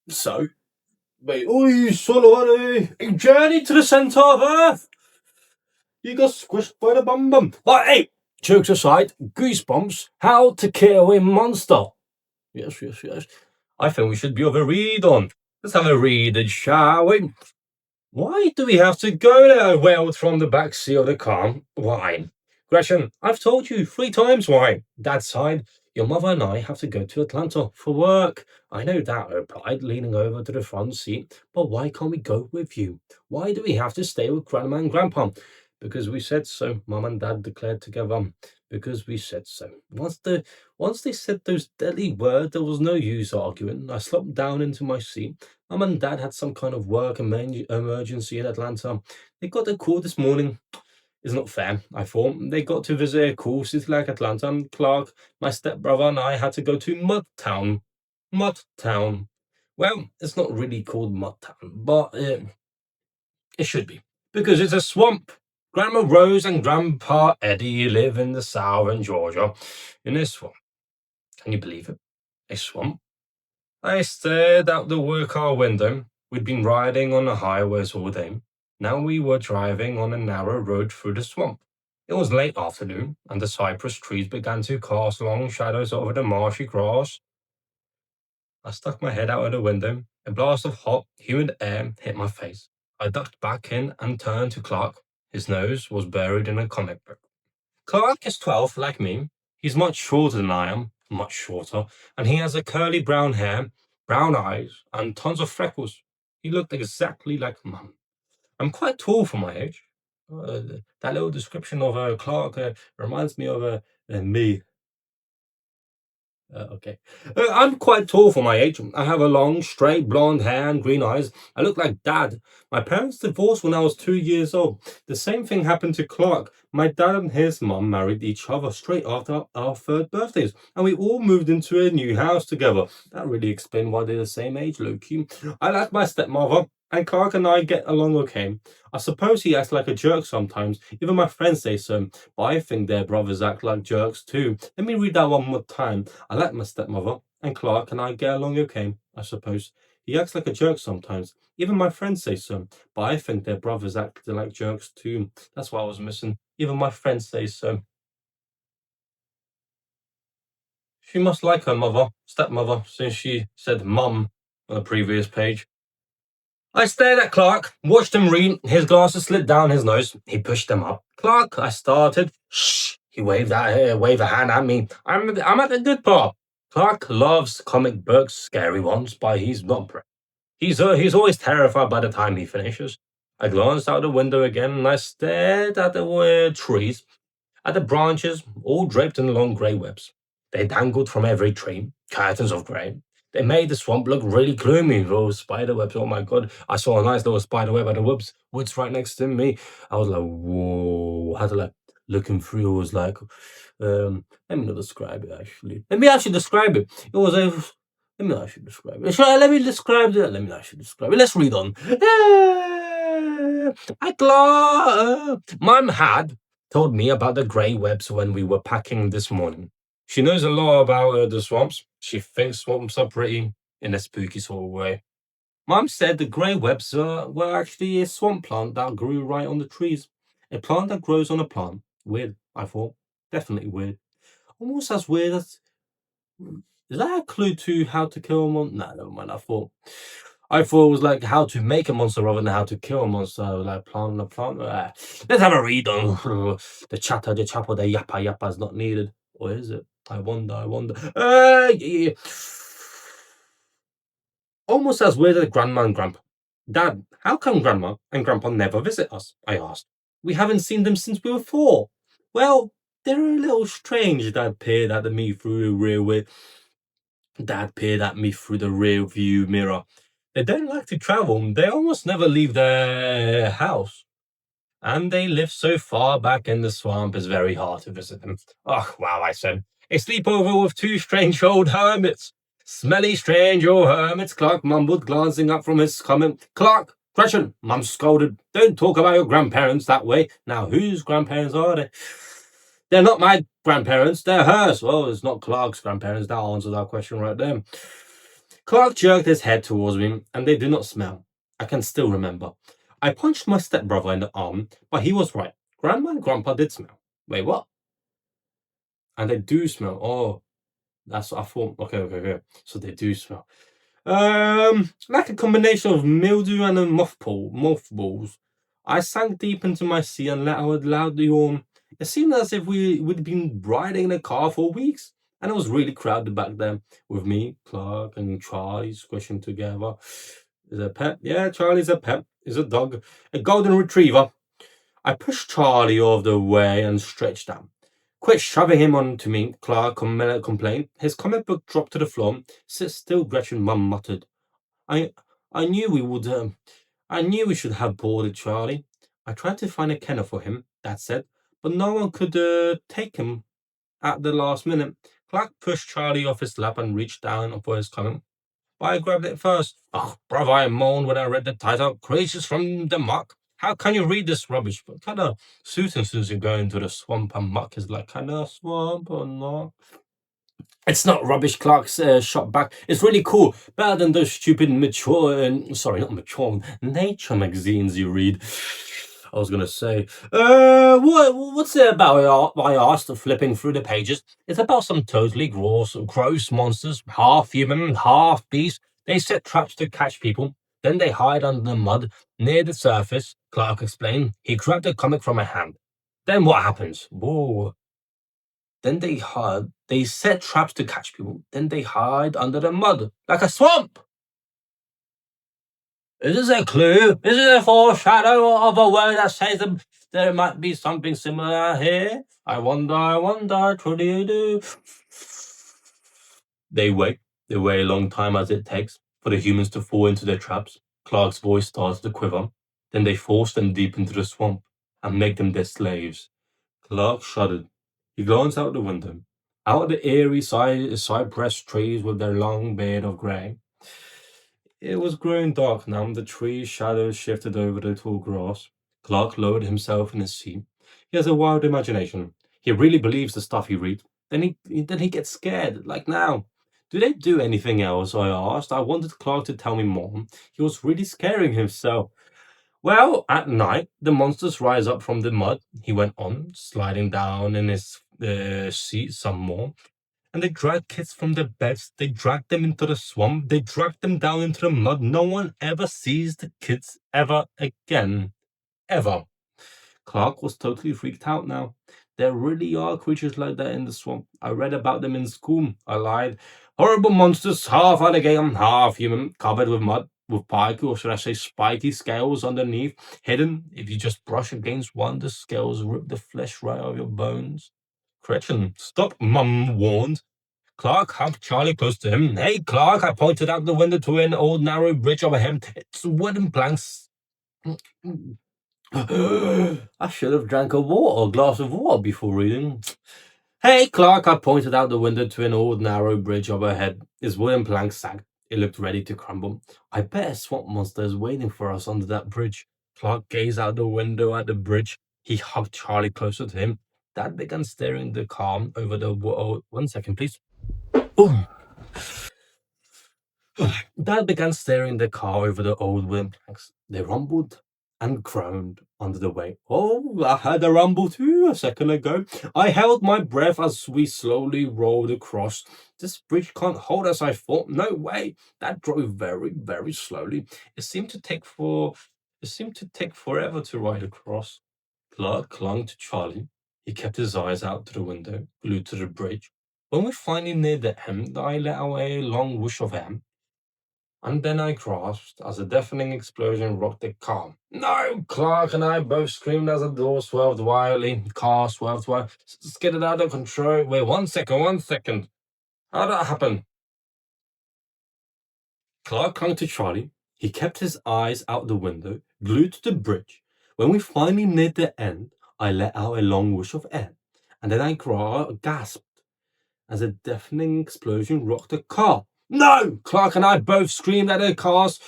So, wait, oi, Solomon, a journey to the centre of Earth. You got squished by the bum bum. But hey, jokes aside, Goosebumps, How to Kill a Monster. Yes, yes, yes. I think we should be able to read on. Let's have a read, shall we? Why do we have to go there? Wailed from the back seat of the car. Why? Gretchen, I've told you 3 times why. Dad sighed. Your mother and I have to go to Atlanta for work. I know Dad replied, leaning over to the front seat. But why can't we go with you? Why do we have to stay with Grandma and Grandpa? Because we said so, Mum and Dad declared together. Because we said so. Once they said those deadly words, there was no use arguing. I slumped down into my seat. Mum and Dad had some kind of work emergency in Atlanta. They got a call this morning. It's not fair, I thought. They got to visit a cool city like Atlanta, and Clark, my stepbrother, and I had to go to Mudtown. Mudtown. Well, it's not really called Mudtown, but it should be. Because it's a swamp. Grandma Rose and Grandpa Eddie live in the southern Georgia in a swamp. Can you believe it? A swamp? I stared out the car window. We'd been riding on the highways all day. Now we were driving on a narrow road through the swamp. It was late afternoon, and the cypress trees began to cast long shadows over the marshy grass. I stuck my head out of the window. A blast of hot, humid air hit my face. I ducked back in and turned to Clark. His nose was buried in a comic book. Clark is 12, like me. He's much shorter than I am, much shorter, and he has a curly brown hair, brown eyes, and tons of freckles. He looked exactly like Mum. I'm quite tall for my age. That little description of Clark reminds me of me. Okay. I'm quite tall for my age. I have a long, straight blonde hair and green eyes. I look like Dad. My parents divorced when I was 2 years old. The same thing happened to Clark. My dad and his mum married each other straight after our third birthdays, and we all moved into a new house together. That really explained why they're the same age, Loki. I like my stepmother, and Clark and I get along okay. I suppose he acts like a jerk sometimes. Even my friends say so, but I think their brothers act like jerks too. Let me read that one more time. I like my stepmother, and Clark and I get along okay, I suppose. He acts like a jerk sometimes. Even my friends say so, but I think their brothers act like jerks too. That's what I was missing. Even my friends say so. She must like her mother, stepmother, since she said mum on the previous page. I stared at Clark, watched him read. His glasses slid down his nose. He pushed them up. Clark, I started. Shh. He waved a hand at me. I'm at the good part. Clark loves comic books, scary ones, but he's not brave. He's always terrified by the time he finishes. I glanced out the window again and I stared at the trees, at the branches, all draped in long grey webs. They dangled from every tree, curtains of grey. They made the swamp look really gloomy. Those spider webs, oh my god. I saw a nice little spider web at the woods right next to me. I was like, whoa. I had to like looking through. It was like, let me not describe it actually. Let me actually describe it. It was a let me actually describe it. Let me describe it. Let me actually describe it. Let's read on. Mum had told me about the grey webs when we were packing this morning. She knows a lot about the swamps. She thinks swamps are pretty in a spooky sort of way. Mum said the grey webs were actually a swamp plant that grew right on the trees. A plant that grows on a plant. Weird, I thought. Definitely weird. Almost as weird as. Is that a clue to how to kill a monster? Nah, never mind. I thought it was like how to make a monster rather than how to kill a monster. Like plant a plant. Let's have a read on the chatter, the chapel, the yappa is not needed. Or is it? I wonder. Yeah. Almost as weird as Grandma and Grandpa. Dad, how come Grandma and Grandpa never visit us? I asked. We haven't seen them since we were 4. Well, they're a little strange, Dad peered at me through the rear view mirror. They don't like to travel. They almost never leave their house. And they live so far back in the swamp, it's very hard to visit them. Oh, wow, I said. A sleepover with 2 strange old hermits. Smelly, strange old hermits, Clark mumbled, glancing up from his comment. Clark, Gretchen, Mum scolded. Don't talk about your grandparents that way. Now, whose grandparents are they? They're not my grandparents, they're hers. Well, it's not Clark's grandparents. That answers our question right there. Clark jerked his head towards me, and they do not smell. I can still remember. I punched my stepbrother in the arm, but he was right. Grandma and Grandpa did smell. Wait, what? And they do smell. Oh, that's what I thought. Okay. So they do smell. Like a combination of mildew and a mothballs. I sank deep into my seat and let out a loud yawn. It seemed as if we'd been riding in a car for weeks, and it was really crowded back then, with me, Clark, and Charlie squishing together. Is a pet? Yeah, Charlie's a pet. He's a dog, a golden retriever. I pushed Charlie out of the way and stretched out. Quit shoving him onto me, Clark complained. His comic book dropped to the floor. Sit still, Gretchen, Mum muttered. I I knew we would. I knew we should have boarded Charlie. I tried to find a kennel for him, Dad said, but no one could take him at the last minute. Clark pushed Charlie off his lap and reached down for his comic. I grabbed it first. Oh, brother, I moaned when I read the title, Creatures from the Muck. How can you read this rubbish? What kind of Susan Susie going to the swamp and muck is like, kind of swamp or not? It's not rubbish, Clark's shot back. It's really cool. Better than those stupid sorry, not mature, nature magazines you read. I was gonna say, what's it about? I asked, flipping through the pages. It's about some totally gross monsters, half human, half beast. They set traps to catch people. Then they hide under the mud near the surface. Clark explained. He grabbed a comic from my hand. Then what happens? Whoa. Then they set traps to catch people. Then they hide under the mud, like a swamp. Is this a clue? Is it a foreshadow of a word that says there might be something similar here? I wonder, truly do. They wait. They wait a long time as it takes for the humans to fall into their traps. Clark's voice starts to quiver. Then they force them deep into the swamp and make them their slaves. Clark shuddered. He glanced out the window. Out the eerie cypress trees with their long beard of grey. It was growing dark now. The tree's shadows shifted over the tall grass. Clark lowered himself in his seat. He has a wild imagination. He really believes the stuff he reads. Then he gets scared, like now. Do they do anything else? I asked. I wanted Clark to tell me more. He was really scaring himself. Well, at night, the monsters rise up from the mud, he went on, sliding down in his seat some more. And they drag kids from their beds, they drag them into the swamp, they drag them down into the mud. No one ever sees the kids ever again. Ever. Clark was totally freaked out now. There really are creatures like that in the swamp. I read about them in school. I lied. Horrible monsters, half alligator, half human, covered with mud, with pike, or should I say spiky scales underneath, hidden. If you just brush against one, the scales rip the flesh right out of your bones. Gretchen, stop, Mum warned. Clark hugged Charlie close to him. Hey, Clark, I pointed out the window to an old narrow bridge overhead. It's wooden planks. I should have drank a glass of water before reading. Hey, Clark, I pointed out the window to an old narrow bridge overhead. His wooden plank sagged. It looked ready to crumble. I bet a swamp monster is waiting for us under that bridge. Clark gazed out the window at the bridge. He hugged Charlie closer to him. Dad began staring the car over the wall. 1 second, please. Boom. Dad began steering the car over the old wooden planks. They rumbled and groaned under the weight. Oh, I heard a rumble too a second ago. I held my breath as we slowly rolled across. This bridge can't hold us, I thought. No way. Dad drove very, very slowly. It seemed to take forever to ride across. Clark clung to Charlie. He kept his eyes out to the window, glued to the bridge. When we finally neared the end, I let out a long whoosh of air. And then I grasped as a deafening explosion rocked the car. No! Clark and I both screamed as the door swerved wildly. The car swerved wildly. Skidded out of control. Wait, 1 second. How did that happen? Clark clung to Charlie. He kept his eyes out the window, glued to the bridge. When we finally neared the end, I let out a long whoosh of air. And then I gasped as a deafening explosion rocked the car. No! Clark and I both screamed at the cars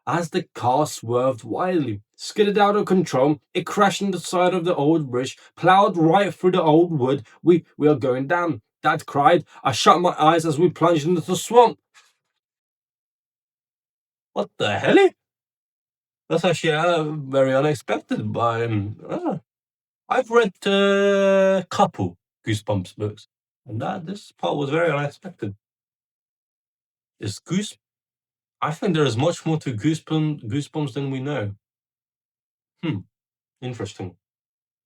as the car swerved wildly. Skidded out of control, it crashed into the side of the old bridge, plowed right through the old wood. We are going down. Dad cried. I shut my eyes as we plunged into the swamp. What the hell? That's actually very unexpected. But I've read a couple Goosebumps books, and that this part was very unexpected. Is Goose? I think there is much more to Goosebumps than we know. Hmm, interesting.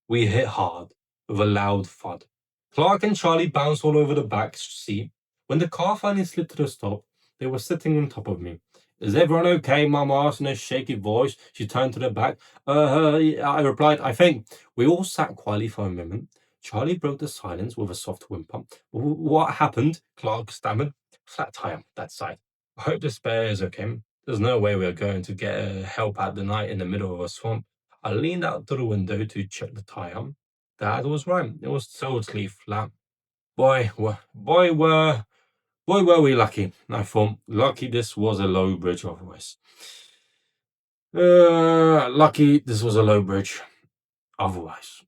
We hit hard with a loud thud. Clark and Charlie bounced all over the back seat. When the car finally slid to the stop, they were sitting on top of me. Is everyone okay? Mum asked in a shaky voice. She turned to the back. I replied, I think. We all sat quietly for a moment. Charlie broke the silence with a soft whimper. What happened? Clark stammered. Flat tire, that side. I hope the spare is okay. There's no way we're going to get help out the night in the middle of a swamp. I leaned out to the window to check the tire. Dad was right. It was totally flat. Boy, were we lucky. I thought, lucky this was a low bridge otherwise. Lucky this was a low bridge otherwise.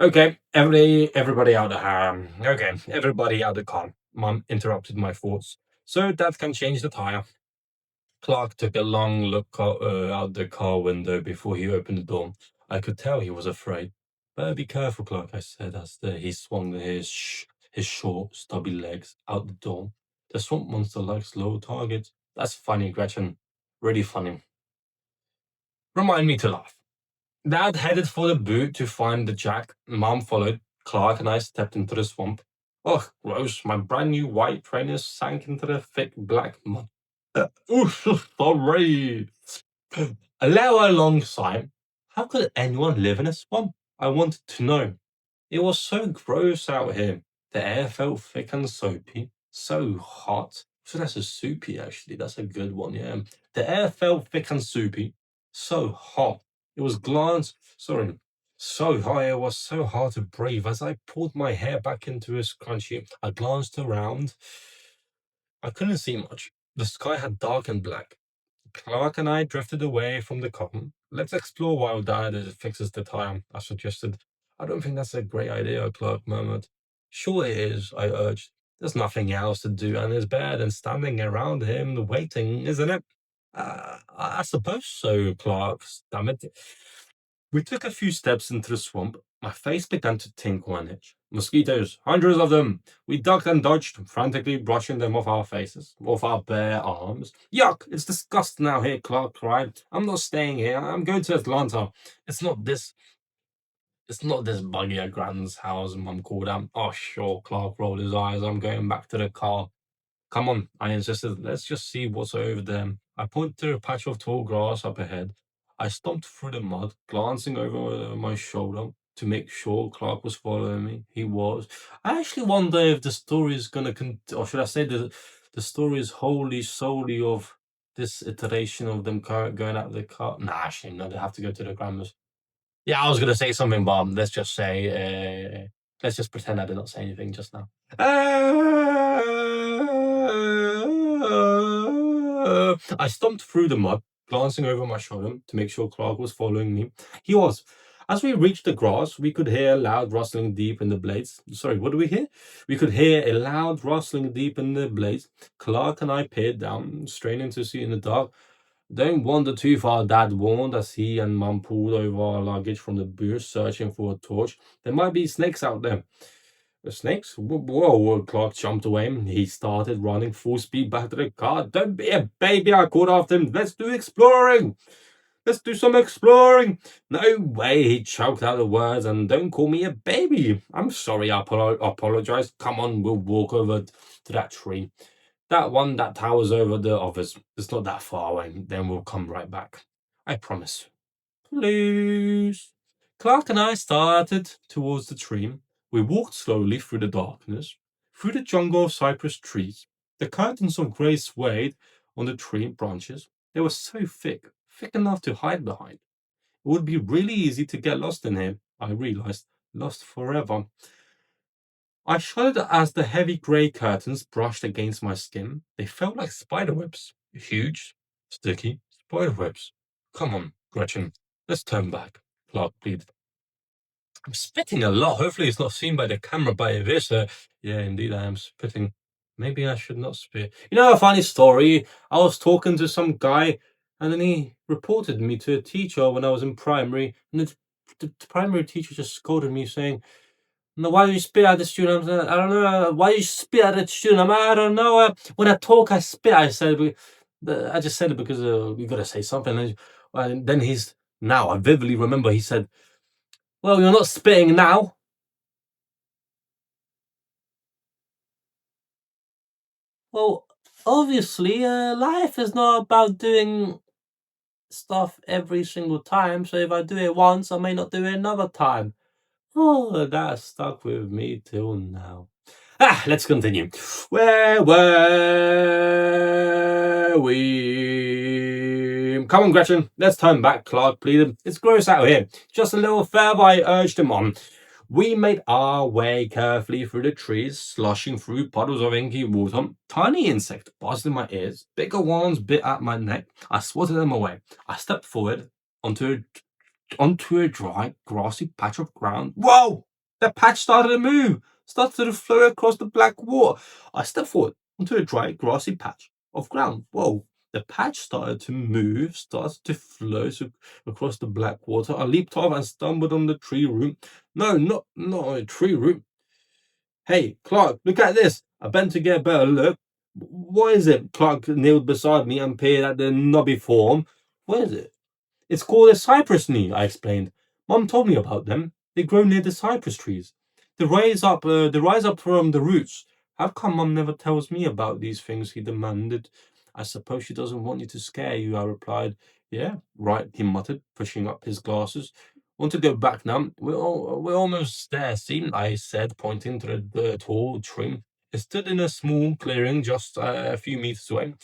Okay, everybody out the okay, everybody out the car. Mum interrupted my thoughts. So Dad can change the tire. Clark took a long look out the car window before he opened the door. I could tell he was afraid. Better be careful, Clark, I said as he swung his short, stubby legs out the door. The swamp monster likes low targets. That's funny, Gretchen. Really funny. Remind me to laugh. Dad headed for the boot to find the jack. Mom followed. Clark and I stepped into the swamp. Ugh, gross. My brand new white trainers sank into the thick black mud. Oof, sorry. A lower long sigh. How could anyone live in a swamp? I wanted to know. It was so gross out here. The air felt thick and soapy, so hot. So that's a soupy, actually. That's a good one, yeah. The air felt thick and soupy, so hot. It was so hot. It was so hard to breathe. As I pulled my hair back into a scrunchie, I glanced around. I couldn't see much. The sky had darkened black. Clark and I drifted away from the cotton. Let's explore while Dad fixes the tire, I suggested. I don't think that's a great idea, Clark murmured. Sure it is, I urged. There's nothing else to do, and it's better than standing around him waiting, isn't it? I suppose so, Clark stammered. We took a few steps into the swamp. My face began to tingle and itch. Mosquitoes, hundreds of them. We ducked and dodged, frantically brushing them off our faces, off our bare arms. Yuck! It's disgusting out here, Clark cried. I'm not staying here. I'm going to Atlanta. It's not this. It's not this buggy at Grand's house, Mum called out. Oh, sure, Clark rolled his eyes. I'm going back to the car. Come on, I insisted. Let's just see what's over there. I pointed to a patch of tall grass up ahead. I stomped through the mud, glancing over my shoulder to make sure Clark was following me. He was. I actually wonder if the story is gonna or should I say the story is wholly solely of this iteration of them going out of the car. Nah, actually, no, they have to go to the grandma's. Yeah, I was gonna say something, but let's just say, let's just pretend I did not say anything just now. I stomped through the mud, glancing over my shoulder to make sure Clark was following me. He was. As we reached the grass, we could hear a loud rustling deep in the blades. Sorry, what do we hear? We could hear a loud rustling deep in the blades. Clark and I peered down, straining to see in the dark. Don't wander too far, Dad warned as he and Mum pulled over our luggage from the boot, searching for a torch. There might be snakes out there. Snakes? Whoa, Clark jumped away. He started running full speed back to the car. Don't be a baby, I called after him. Let's do exploring. Let's do some exploring. No way, he choked out the words, and don't call me a baby. I'm sorry, I apologize. Come on, we'll walk over to that tree. That one that towers over the office. It's not that far away. Then we'll come right back. I promise. Please. Clark and I started towards the tree. We walked slowly through the darkness, through the jungle of cypress trees. The curtains of grey swayed on the tree branches. They were so thick, thick enough to hide behind. It would be really easy to get lost in here, I realized. Lost forever. I shuddered as the heavy grey curtains brushed against my skin. They felt like spiderwebs. Huge, sticky spiderwebs. Come on, Gretchen, let's turn back, Clark pleaded. I'm spitting a lot. Hopefully it's not seen by the camera, but it is. Yeah, indeed, I am spitting. Maybe I should not spit. You know a funny story? I was talking to some guy, and then he reported me to a teacher when I was in primary, and the primary teacher just scolded me, saying, "No, why do you spit at the student?" I don't know. Why you spit at the student? I don't know. When I talk, I spit. I said, I just said it because we got to say something. And then he's now. I vividly remember he said, "Well, you're not spitting now." Well, obviously, life is not about doing stuff every single time. So if I do it once, I may not do it another time. Oh, that stuck with me till now. Let's continue. Where were we? Come on, Gretchen. Let's turn back, Clark pleaded. It's gross out here. Just a little further, I urged him on. We made our way carefully through the trees, sloshing through puddles of inky water. Tiny insects buzzed in my ears. Bigger ones bit at my neck. I swatted them away. I stepped forward onto a dry, grassy patch of ground. Whoa! The patch started to move, started to flow across the black water. I stepped forward onto a dry, grassy patch of ground. Whoa! The patch started to move, started to flow across the black water. I leaped off and stumbled on the tree root. No, not a tree root. Hey, Clark, look at this. I bent to get a better look. What is it? Clark kneeled beside me and peered at the knobby form. What is it? It's called a cypress knee, I explained. Mum told me about them. They grow near the cypress trees. They rise up from the roots. How come Mum never tells me about these things? He demanded. I suppose she doesn't want you to scare you, I replied. Yeah, right, he muttered, pushing up his glasses. Want to go back now? We're almost there, see? I said, pointing to the tall tree. It stood in a small clearing just a few meters away.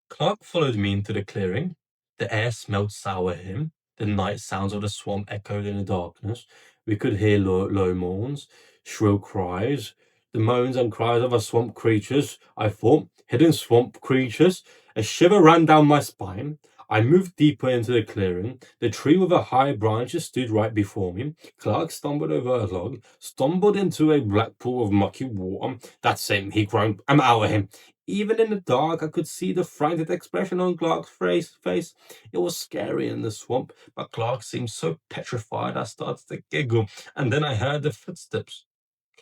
Clark followed me into the clearing. The air smelled sour here. The night sounds of the swamp echoed in the darkness. We could hear low moans, shrill cries, the moans and cries of a swamp creatures, I thought, hidden swamp creatures. A shiver ran down my spine. I moved deeper into the clearing. The tree with the high branches stood right before me. Clark stumbled over a log, stumbled into a black pool of mucky water. That's it, he groaned. I'm out of here. Even in the dark, I could see the frightened expression on Clark's face. It was scary in the swamp, but Clark seemed so petrified I started to giggle, and then I heard the footsteps.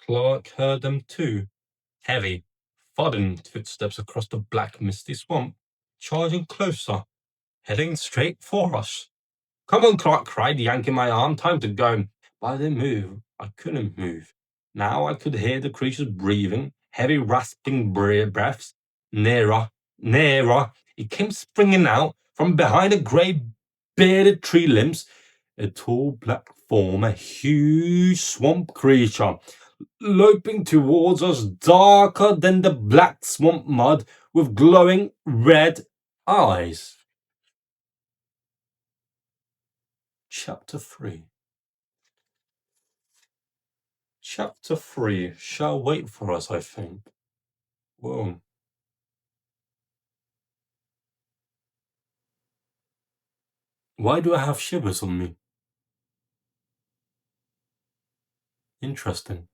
Clark heard them too. Heavy, thudding footsteps across the black, misty swamp, charging closer, heading straight for us. Come on, Clark cried, yanking my arm. Time to go. But I didn't move. I couldn't move. Now I could hear the creatures breathing, heavy, rasping breaths. Nearer, nearer. It came springing out from behind a grey, bearded tree limbs. A tall black form, a huge swamp creature, loping towards us, darker than the black swamp mud, with glowing red eyes. Chapter 3. Chapter 3 shall wait for us, I think. Whoa. Why do I have shivers on me? Interesting.